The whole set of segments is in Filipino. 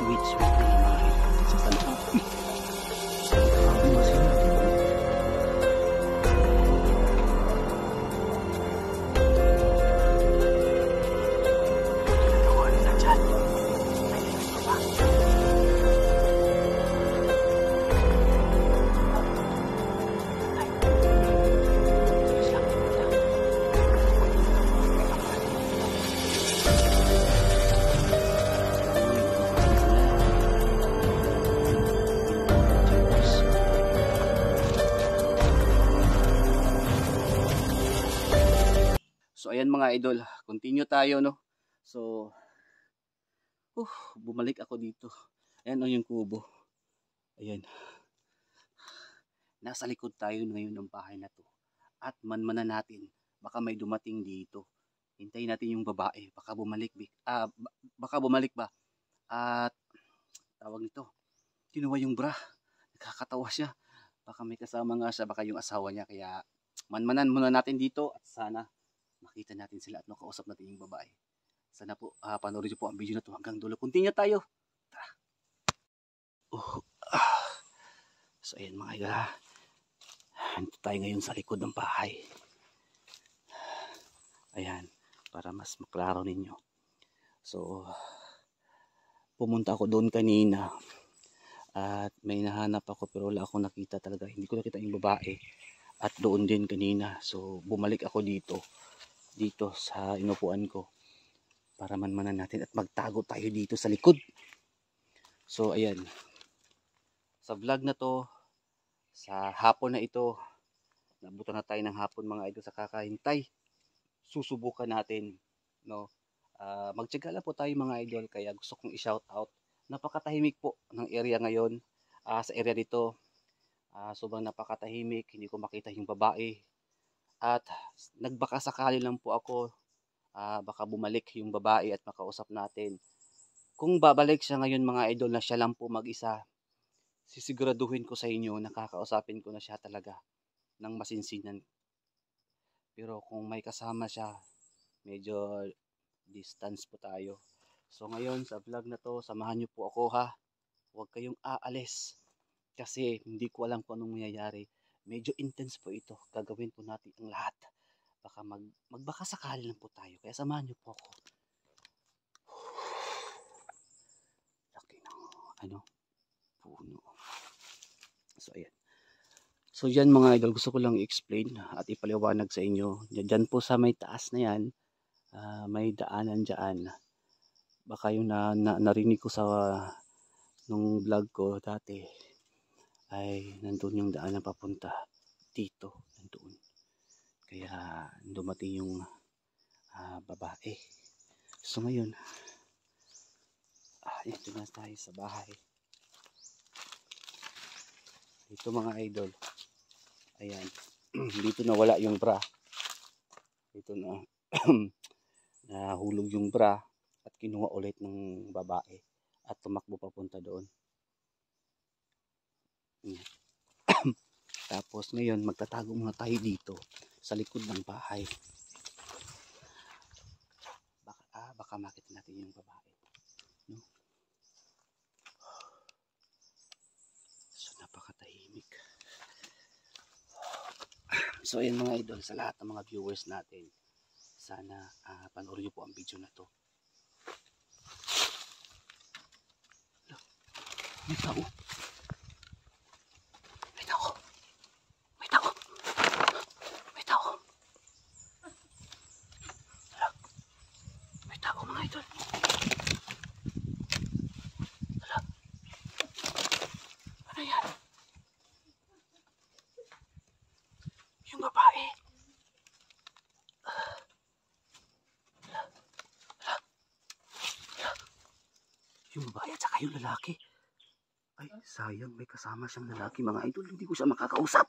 sweet na yung mga idol. Sa talong. Ang masin. So ayan mga idol, continue tayo no. So bumalik ako dito. Ayan yung kubo. Ayan. Nasa likod tayo ngayon ng bahay na to. At manmanan natin, baka may dumating dito. Hintayin natin yung babae, baka bumalik ba. At tawag nito, kinuha yung bra. Nakakatawa siya. Baka may kasama nga siya, baka yung asawa niya. Kaya manmanan muna natin dito at sana makita natin sila at makausap natin yung babae. Sana po panoorin niyo po ang video na to hanggang dulo. Continue tayo. Tara. So ayan mga idol, nandito tayo ngayon sa likod ng bahay. Ayan, para mas maklaro ninyo. So pumunta ako doon kanina at may nahanap ako pero wala akong nakita talaga. Hindi ko nakita yung babae. At doon din kanina. So bumalik ako dito sa inupuan ko para manmanan natin at magtago tayo dito sa likod. So ayan, sa vlog na to, sa hapon na ito, nabuto na tayo ng hapon mga idol sa kakahintay. Susubukan natin no, magtiyaga lang po tayo mga idol. Kaya gusto kong i-shout out, napakatahimik po ng area ngayon. Sa area dito sobrang napakatahimik, hindi ko makita yung babae. At nagbaka sakali lang po ako, baka bumalik yung babae at makausap natin. Kung babalik siya ngayon mga idol na siya lang po mag-isa, sisiguraduhin ko sa inyo, nakakausapin ko na siya talaga ng masinsinan. Pero kung may kasama siya, medyo distance po tayo. So ngayon sa vlog na to, samahan niyo po ako ha. Huwag kayong aalis kasi hindi ko alam kung anong mangyayari. Medyo intense po ito. Gagawin po natin ang lahat. Baka magbaka sakali lang po tayo. Kaya samahan niyo po ako. Laki ng puno. So ayan. So yan mga idol, gusto ko lang i-explain at ipaliwanag sa inyo. Diyan po sa may taas na yan, may daanan dyan. Baka yung narinig ko sa nung vlog ko dati, ay nandun yung daan na papunta dito, nandun. Kaya dumating yung babae. So ngayon, ito na tayo sa bahay. Ito mga idol, ayan. Dito na wala yung bra. Ito na nahulog yung bra at kinuha ulit ng babae at tumakbo papunta doon. Tapos ngayon magtatago muna tayo dito sa likod ng bahay. Baka makita natin yung babae, no? So napakatahimik. So ayan mga idol, sa lahat ng mga viewers natin, sana panoorin niyo po ang video na to. May tao. Yung babae. Yung babae at saka yung lalaki. Ay, sayang, may kasama siyang lalaki mga idol. Hindi ko siya makakausap.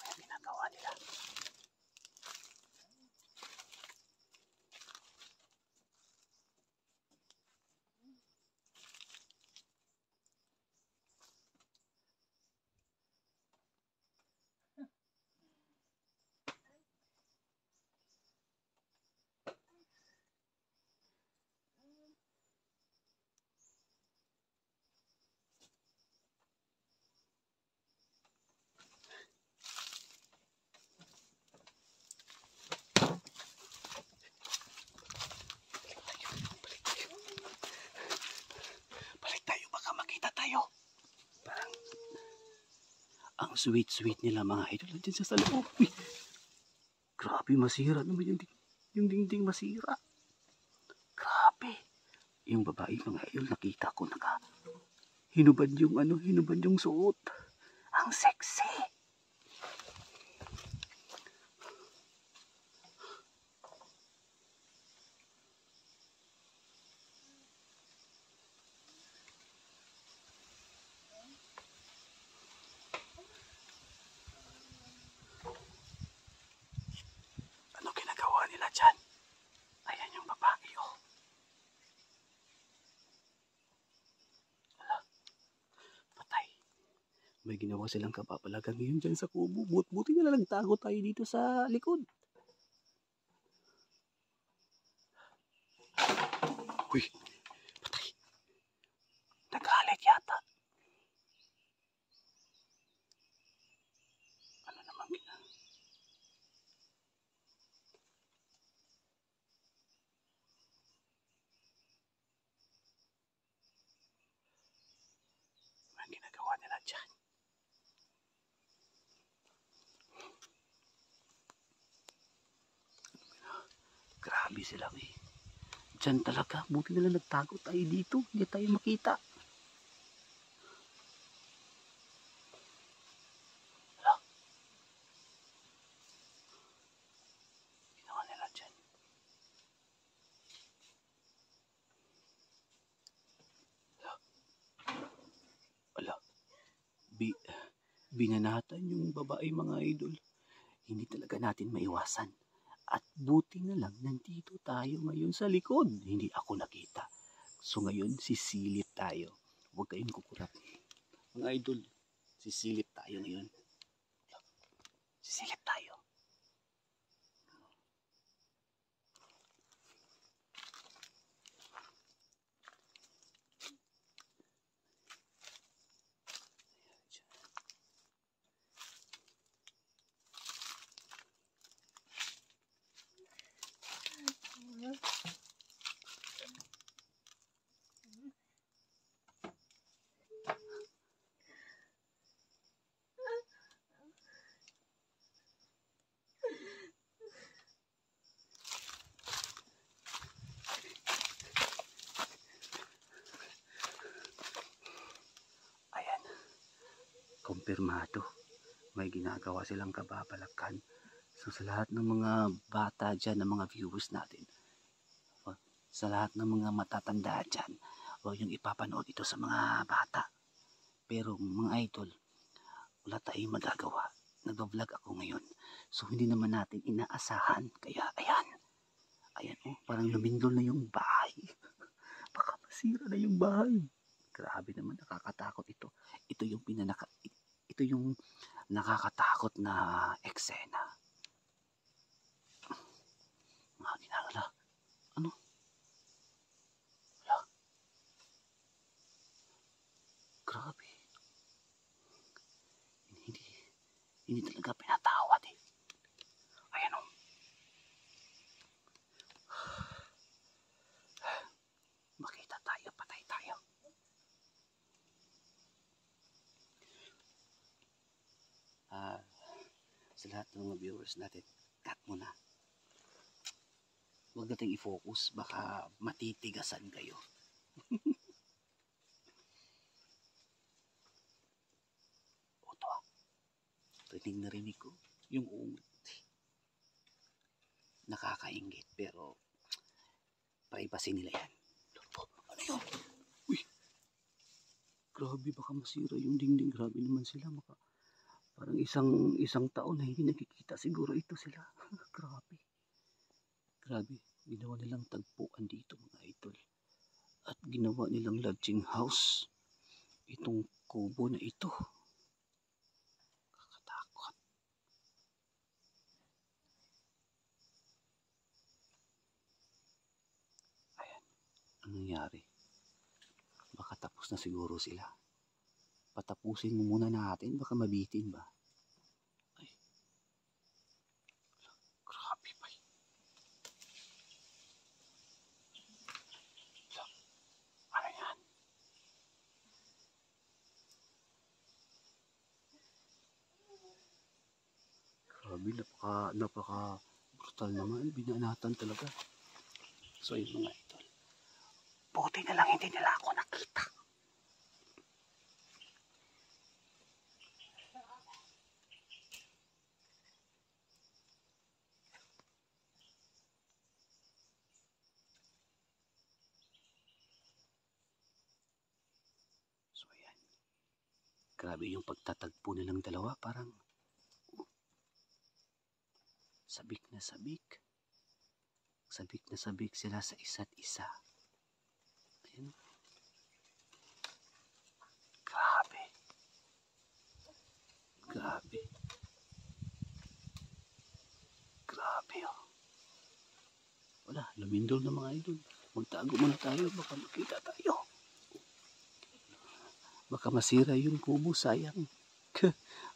Ay, ginagawa nila. Napaka-sweet nila mga idol. Nandiyan siya sa loob. Uy, grabe, masira naman yung dingding masira. Grabe. Yung babae mga idol, nakita ko hinubad hinubad yung suot. Ang sexy. Ano ginagawa nila dyan? Ayan yung babae, oh. Patay. May ginawa silang kapapalagan ngayon dyan sa kubo. Buti na lang tago tayo dito sa likod. Uy, patay. Nagalit yata. Ano naman ginagawa nila dyan? Grabe sila eh. Dyan talaga. Buti na lang nagtago tayo dito. Hindi tayo makita. Hala. Ginawa nila dyan. Hala. Binanatan yung babae mga idol. Hindi talaga natin maiwasan. At buti na lang nandito tayo ngayon sa likod. Hindi ako nakita. So ngayon sisilip tayo. Huwag kayong kukurap. Mga idol, sisilip tayo ngayon. Sisilip tayo. Kumpirmado, may ginagawa silang kababalakan. So sa lahat ng mga bata dyan, ng mga viewers natin, sa lahat ng mga matatanda dyan, huwag yung ipapanood ito sa mga bata. Pero mga idol, wala tayong magagawa. Nag-vlog ako ngayon. So hindi naman natin inaasahan. Kaya ayan, oh, parang lumindol na yung bahay. Baka masira na yung bahay. Grabe naman, nakakatakot ito. Ito yung nakakatakot na eksena. Mga ginagawa. Ano? Wala. Grabe. Hindi talaga pinatawad eh. Ayan o. Makita tayo, patay tayo. Sa lahat ng mga viewers natin, cut muna. Huwag natin i-focus, baka matitigasan kayo. Oto, rinig ko yung ungot. Nakakaingit, pero privacy nila yan. Ano yun? Uy! Grabe, baka masira yung dingding. Grabe naman sila. Parang isang taon na hindi nakikita siguro ito sila. Grabe. Ginawa nilang tagpuan dito mga idol. At ginawa nilang lodging house. Itong kubo na ito. Kakatakot. Ayan. Anong nangyari? Baka tapos na siguro sila. Patapusin mo muna natin. Baka mabitin ba? Ay. Grabe pa. Ano yan? napaka brutal naman. Binanatan talaga. So yun mga idol. Buti na lang hindi nila ako nakita. So ayan. Grabe yung pagtatagpo nilang dalawa. Parang sabik na sabik. Sabik na sabik sila sa isa't isa. Ayan. Grabe. Grabe. Grabe oh. Wala, lumindol na mga idol. Magtago muna tayo, baka makita tayo. Baka masira yung kubo, sayang.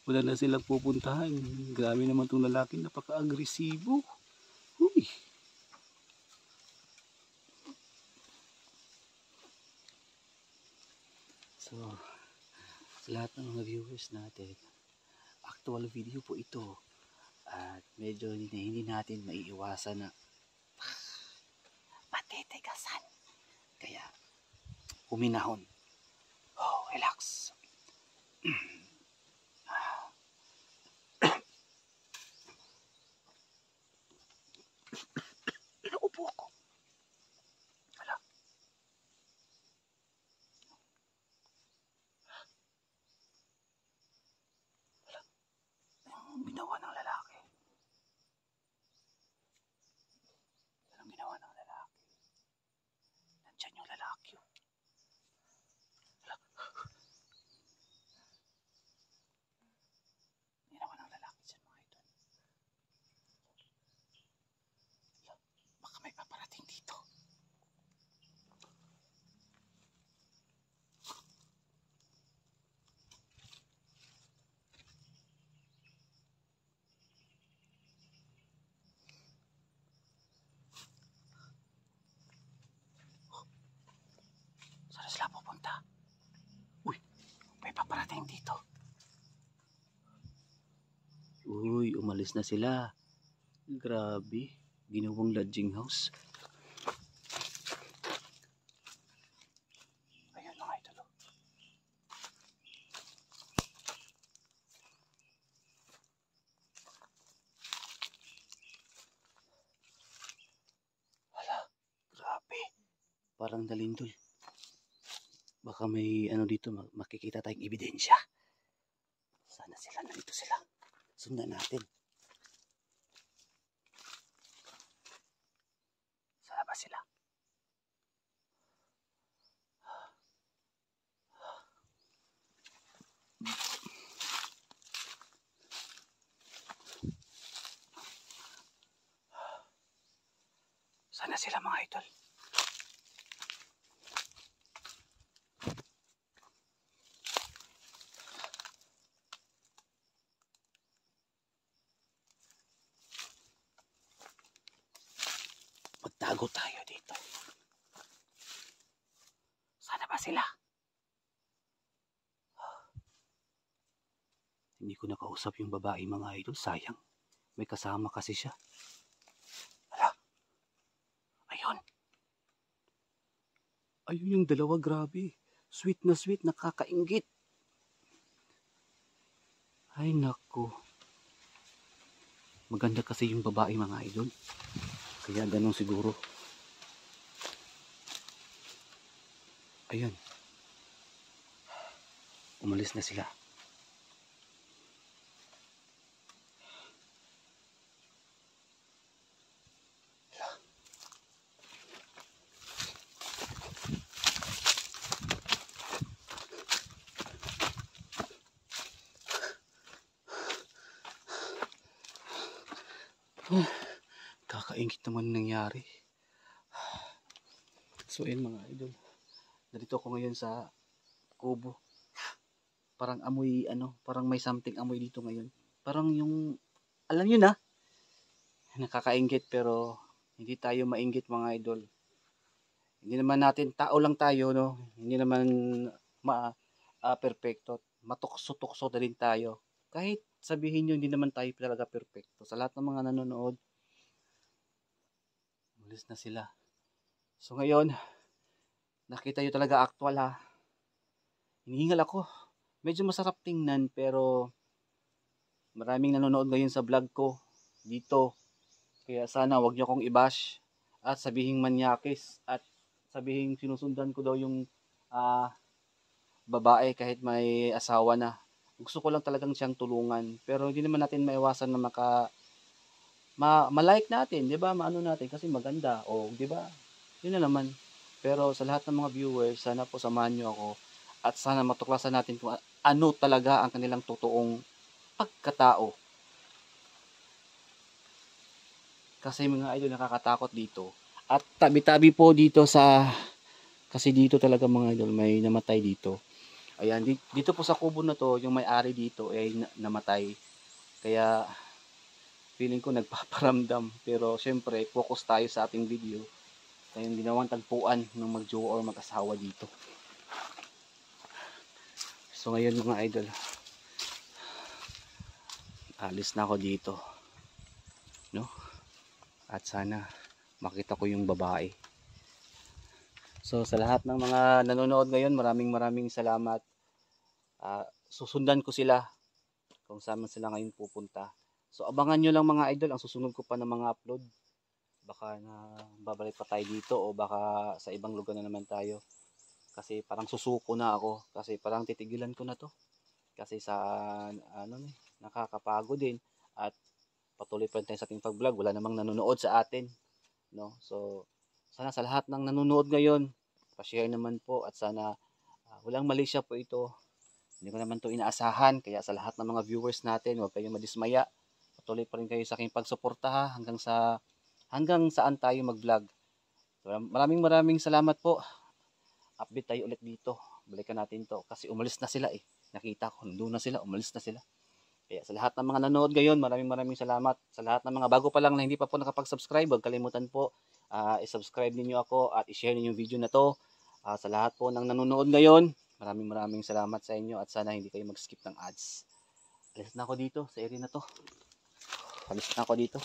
Wala na silang pupuntahan. Grabe naman itong lalaki, napaka-agresibo. Uy. So, sa lahat ng mga viewers natin, actual video po ito. At medyo hindi natin maiiwasan na matitigasan. Kaya, huminahon. Oh, relax. Naupo ako. Wala. Wala. Ang ginawa ng lalaki. Anong ginawa ng lalaki? Nandyan yung lalaki. Wala. Ginawa ng lalaki dyan mga idol. Baka may paparating dito. Saan sila pupunta? Uy, may paparating dito. Uy, umalis na sila. Grabe, ginawang lodging house. Ayun mga idol. Hala, grabe. Parang nalindol. Baka may ano dito, makikita tayong ebidensya. Sana sila, nandito sila. Sundan natin. Sana ba sila? Sana sila mga idol. Magtago tayo dito. Sana ba sila? Hindi ko nakausap yung babae mga idol. Sayang. May kasama kasi siya. Hala. Ayun. Ayun yung dalawa, grabe. Sweet, nakakainggit. Ay naku. Maganda kasi yung babae mga idol. Kaya ganun siguro. Ayun. Umalis na sila. Kakaingit naman nangyari. So ayun mga idol. Narito ako ngayon sa kubo. Parang amoy parang may something amoy dito ngayon. Parang yung alam niyo na, nakakainggit pero hindi tayo mainggit mga idol. Hindi naman natin tao lang tayo no. Hindi naman perfecto. Matukso-tukso na rin tayo. Kahit sabihin nyo, hindi naman tayo talaga perfecto. Sa lahat ng mga nanonood, umalis na sila. So ngayon, nakita nyo talaga actual ha. Hinihingal ako. Medyo masarap tingnan pero maraming nanonood ngayon sa vlog ko dito. Kaya sana wag nyo akong i-bash at sabihin manyakis at sabihin sinusundan ko daw yung babae kahit may asawa na. Gusto ko lang talagang siyang tulungan. Pero hindi naman natin maiwasan na ma-like natin, 'di ba? Maano natin kasi maganda o 'di ba? 'Yun na naman. Pero sa lahat ng mga viewers, sana po samahan niyo ako at sana matuklasan natin kung ano talaga ang kanilang totoong pagkatao. Kasi mga idol, nakakatakot dito. At tabi-tabi po dito kasi dito talaga mga idol may namatay dito. Ayan, dito po sa kubo na to, yung may-ari dito ay namatay. Kaya feeling ko nagpaparamdam. Pero syempre, focus tayo sa ating video. Kayong ginawang tagpuan ng mag-jowa or mag-asawa dito. So ngayon mga idol, alis na ako dito. No? At sana makita ko yung babae. So sa lahat ng mga nanonood ngayon, maraming salamat. Susundan ko sila kung saan man sila ngayon pupunta. So abangan nyo lang mga idol ang susunod ko pa ng mga upload. Baka na babalik pa tayo dito o baka sa ibang lugar na naman tayo. Kasi parang susuko na ako. Kasi parang titigilan ko na to. Kasi sa nakakapagod din. At patuloy pa rin tayo sa ating pag-vlog. Wala namang nanonood sa atin. No? So sana sa lahat ng nanonood ngayon, pa-share naman po. At sana walang mali siya po ito. Hindi ko naman to inaasahan. Kaya sa lahat ng mga viewers natin, huwag kayong madismaya. Patuloy pa rin kayo sa aking pagsuporta hanggang saan tayo mag-vlog. So, maraming salamat po. Update tayo ulit dito. Balikan natin to. Kasi umalis na sila eh. Nakita ko, doon na sila, umalis na sila. Kaya sa lahat ng mga nanood ngayon, maraming salamat. Sa lahat ng mga bago pa lang na hindi pa po nakapag-subscribe, huwag kalimutan po, i-subscribe ninyo ako at i-share ninyo yung video na to. Sa lahat po ng nanonood ngayon, maraming salamat sa inyo at sana hindi kayo mag-skip ng ads. Alis na ako dito sa area na to. Alis na ako dito.